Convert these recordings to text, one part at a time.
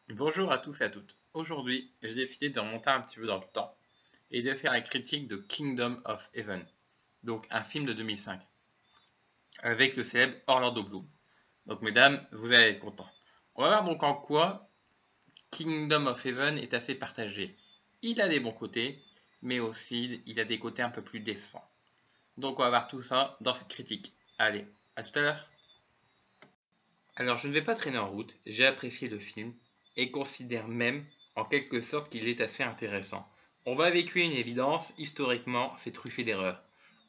Bonjour à tous et à toutes. Aujourd'hui, j'ai décidé de remonter un petit peu dans le temps et de faire une critique de Kingdom of Heaven, donc un film de 2005, avec le célèbre Orlando Bloom. Donc mesdames, vous allez être contents. On va voir donc en quoi Kingdom of Heaven est assez partagé. Il a des bons côtés, mais aussi il a des côtés un peu plus décevants. Donc on va voir tout ça dans cette critique. Allez, à tout à l'heure. Alors je ne vais pas traîner en route, j'ai apprécié le film et considère même en quelque sorte qu'il est assez intéressant. On va véhiculer une évidence, historiquement c'est truffé d'erreurs.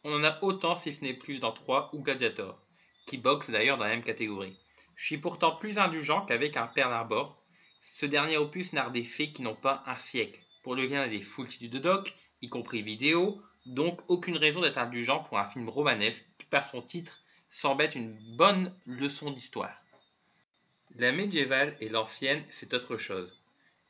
On en a autant si ce n'est plus dans 3 ou Gladiator, qui boxent d'ailleurs dans la même catégorie. Je suis pourtant plus indulgent qu'avec un Pearl Harbor. Ce dernier opus narre des faits qui n'ont pas un siècle. Pour le lien des foultitudes de docs, y compris vidéo, donc aucune raison d'être indulgent pour un film romanesque qui par son titre s'embête une bonne leçon d'histoire. La médiévale et l'ancienne, c'est autre chose.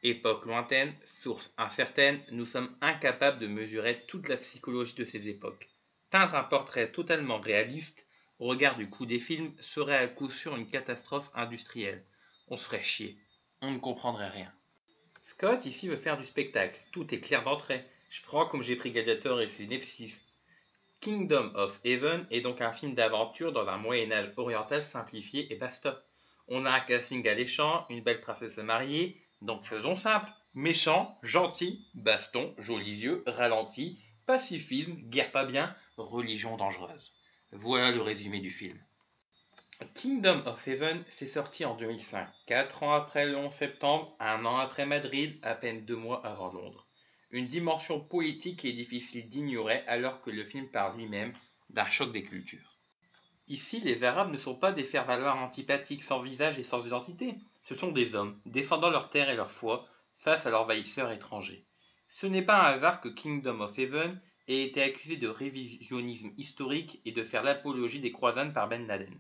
Époque lointaine, source incertaine, nous sommes incapables de mesurer toute la psychologie de ces époques. Peindre un portrait totalement réaliste, au regard du coût des films, serait à coup sûr une catastrophe industrielle. On se ferait chier. On ne comprendrait rien. Scott ici veut faire du spectacle. Tout est clair d'entrée. Je prends comme j'ai pris Gladiator et synopsis. Kingdom of Heaven est donc un film d'aventure dans un Moyen-Âge oriental simplifié et basta. On a un casting alléchant, une belle princesse à marier, donc faisons simple. Méchant, gentil, baston, jolis yeux, ralenti, pacifisme, guerre pas bien, religion dangereuse. Voilà le résumé du film. Kingdom of Heaven s'est sorti en 2005, 4 ans après le 11 septembre, 1 an après Madrid, à peine 2 mois avant Londres. Une dimension politique qui est difficile d'ignorer alors que le film parle lui-même d'un choc des cultures. Ici, les Arabes ne sont pas des faire-valoir antipathiques sans visage et sans identité. Ce sont des hommes, défendant leur terre et leur foi face à l'envahisseur étranger. Ce n'est pas un hasard que Kingdom of Heaven ait été accusé de révisionnisme historique et de faire l'apologie des croisades par Ben Laden.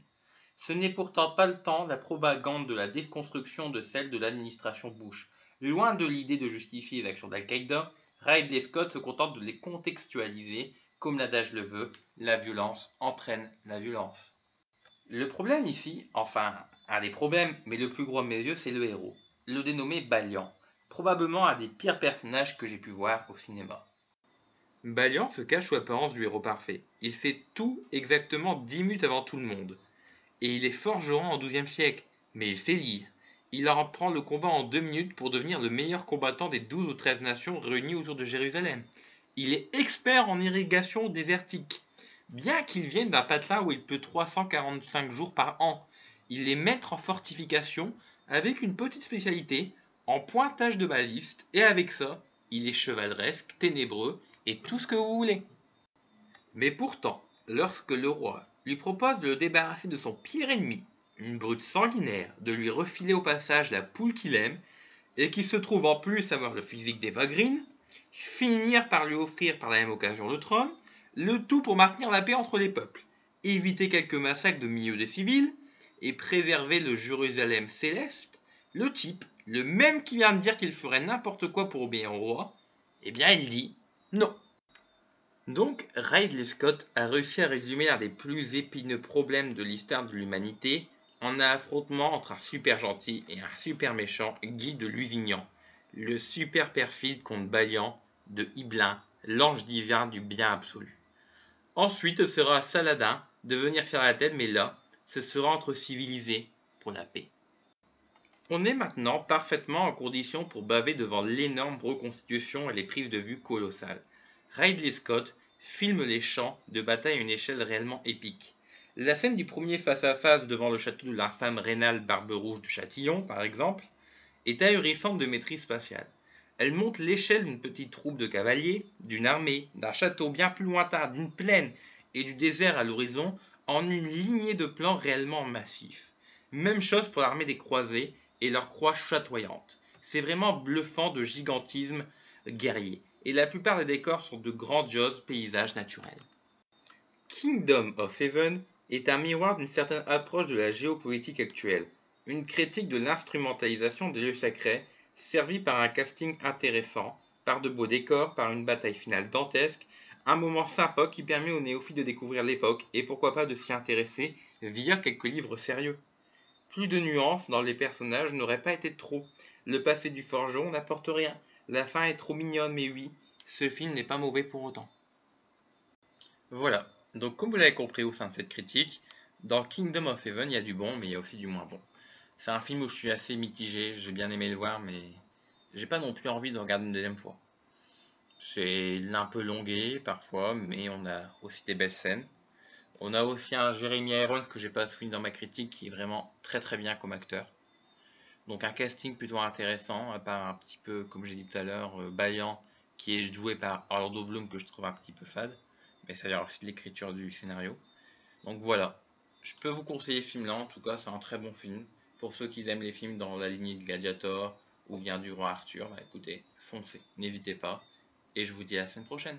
Ce n'est pourtant pas le temps, la propagande de la déconstruction de celle de l'administration Bush. Loin de l'idée de justifier les actions d'Al-Qaïda, Ridley Scott se contente de les contextualiser, comme l'adage le veut, la violence entraîne la violence. Le problème ici, enfin, un des problèmes, mais le plus gros à mes yeux, c'est le héros, le dénommé Balian, probablement un des pires personnages que j'ai pu voir au cinéma. Balian se cache sous l'apparence du héros parfait. Il sait tout exactement 10 minutes avant tout le monde. Et il est forgeron au XIIe siècle, mais il sait lire. Il apprend le combat en 2 minutes pour devenir le meilleur combattant des 12 ou 13 nations réunies autour de Jérusalem. Il est expert en irrigation désertique. Bien qu'il vienne d'un patelin où il pleut 345 jours par an, il est maître en fortification avec une petite spécialité en pointage de baliste et avec ça, il est chevaleresque, ténébreux et tout ce que vous voulez. Mais pourtant, lorsque le roi lui propose de le débarrasser de son pire ennemi, une brute sanguinaire, de lui refiler au passage la poule qu'il aime, et qui se trouve en plus avoir le physique d'Eva Green, finir par lui offrir par la même occasion le trône, le tout pour maintenir la paix entre les peuples, éviter quelques massacres de milieux des civils, et préserver le Jérusalem céleste, le type, le même qui vient de dire qu'il ferait n'importe quoi pour obéir au roi, eh bien il dit non. Donc, Ridley Scott a réussi à résumer l'un des plus épineux problèmes de l'histoire de l'humanité en un affrontement entre un super gentil et un super méchant, Guy de Lusignan, le super perfide contre Balian de Ibelin, l'ange divin du bien absolu. Ensuite, ce sera à Saladin de venir faire la tête, mais là, ce sera entre civilisés pour la paix. On est maintenant parfaitement en condition pour baver devant l'énorme reconstitution et les prises de vue colossales. Ridley Scott filme les champs de bataille à une échelle réellement épique. La scène du premier face-à-face devant le château de l'infâme Rénal Barberouge de Châtillon, par exemple, est ahurissante de maîtrise spatiale. Elle montre l'échelle d'une petite troupe de cavaliers, d'une armée, d'un château bien plus lointain, d'une plaine et du désert à l'horizon en une lignée de plans réellement massifs. Même chose pour l'armée des croisés et leurs croix chatoyantes. C'est vraiment bluffant de gigantisme guerrier, et la plupart des décors sont de grandioses paysages naturels. Kingdom of Heaven est un miroir d'une certaine approche de la géopolitique actuelle, une critique de l'instrumentalisation des lieux sacrés, servie par un casting intéressant, par de beaux décors, par une bataille finale dantesque, un moment sympa qui permet aux néophytes de découvrir l'époque et pourquoi pas de s'y intéresser via quelques livres sérieux. Plus de nuances dans les personnages n'aurait pas été de trop. Le passé du forgeron n'apporte rien. La fin est trop mignonne, mais oui, ce film n'est pas mauvais pour autant. Voilà, donc comme vous l'avez compris au sein de cette critique, dans Kingdom of Heaven, il y a du bon, mais il y a aussi du moins bon. C'est un film où je suis assez mitigé, j'ai bien aimé le voir, mais j'ai pas non plus envie de regarder une deuxième fois. C'est un peu longué parfois, mais on a aussi des belles scènes. On a aussi un Jeremy Irons que j'ai pas souligné dans ma critique qui est vraiment très très bien comme acteur. Donc un casting plutôt intéressant, à part un petit peu, comme j'ai dit tout à l'heure, Balian, qui est joué par Orlando Bloom que je trouve un petit peu fade, mais ça vient aussi de l'écriture du scénario. Donc voilà, je peux vous conseiller ce film-là, en tout cas c'est un très bon film. Pour ceux qui aiment les films dans la lignée de Gladiator ou bien du Roi Arthur, bah écoutez, foncez, n'hésitez pas, et je vous dis à la semaine prochaine.